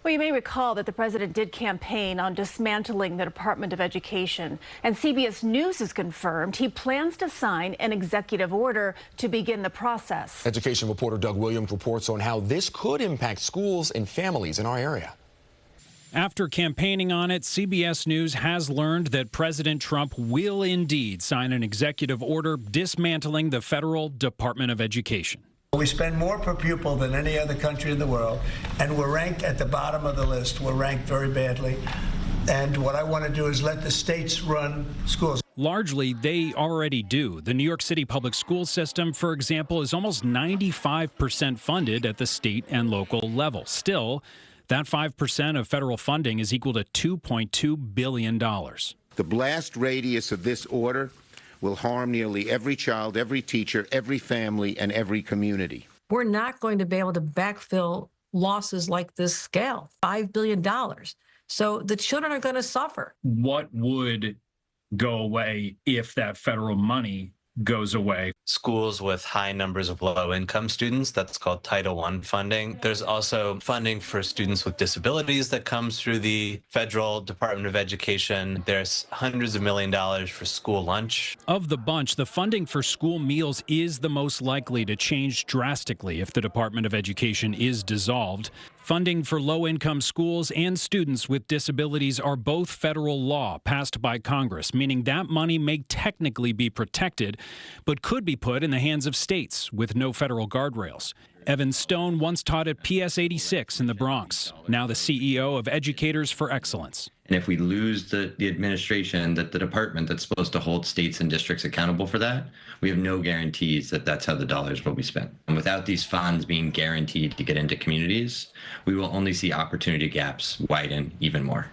Well, you may recall that the president did campaign on dismantling the Department of Education. And CBS News has confirmed he plans to sign an executive order to begin the process. Education reporter Doug Williams reports on how this could impact schools and families in our area. After campaigning on it, CBS News has learned that President Trump will indeed sign an executive order dismantling the federal Department of Education. We spend more per pupil than any other country in the world, and we're ranked at the bottom of the list. We're ranked very badly. And what I want to do is let the states run schools. Largely, they already do. The New York City public school system, for example, is almost 95% funded at the state and local level. Still, that 5% of federal funding is equal to $2.2 billion. The blast radius of this order will harm nearly every child, every teacher, every family, and every community. We're not going to be able to backfill losses like this scale, $5 billion. So the children are going to suffer. What would go away if that federal money goes away? Schools with high numbers of low-income students, that's called Title I funding. There's also funding for students with disabilities that comes through the federal Department of Education. There's hundreds of millions of dollars for school lunch. Of the bunch, the funding for school meals is the most likely to change drastically if the Department of Education is dissolved. Funding for low-income schools and students with disabilities are both federal law passed by Congress, meaning that money may technically be protected, but could be put in the hands of states with no federal guardrails. Evan Stone once taught at PS 86 in the Bronx, now the CEO of Educators for Excellence. And if we lose the administration, that the department that's supposed to hold states and districts accountable for that, we have no guarantees that that's how the dollars will be spent. And without these funds being guaranteed to get into communities, we will only see opportunity gaps widen even more.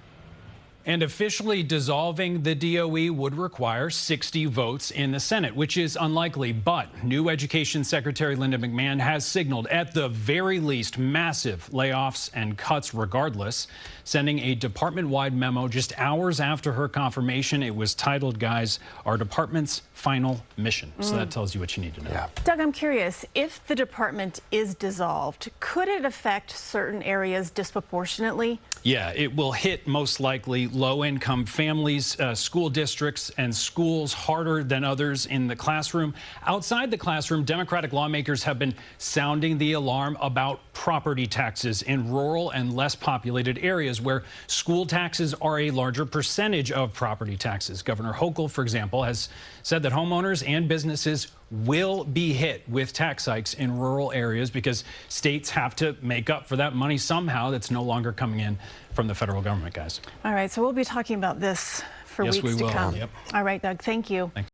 And officially dissolving the DOE would require 60 votes in the Senate, which is unlikely. But new Education Secretary Linda McMahon has signaled, at the very least, massive layoffs and cuts regardless, sending a department-wide memo just hours after her confirmation. It was titled, guys, "Our Department's Final Mission." So that tells you what you need to know. Yeah. Doug, I'm curious, if the department is dissolved, could it affect certain areas disproportionately? Yeah, it will hit most likely low-income families, school districts, and schools harder than others in the classroom. Outside the classroom, Democratic lawmakers have been sounding the alarm about property taxes in rural and less populated areas where school taxes are a larger percentage of property taxes. Governor Hochul, for example, has said that homeowners and businesses will be hit with tax hikes in rural areas because states have to make up for that money somehow that's no longer coming in from the federal government, guys. All right, so we'll be talking about this for weeks to come. Yep. All right, Doug, thank you. Thanks.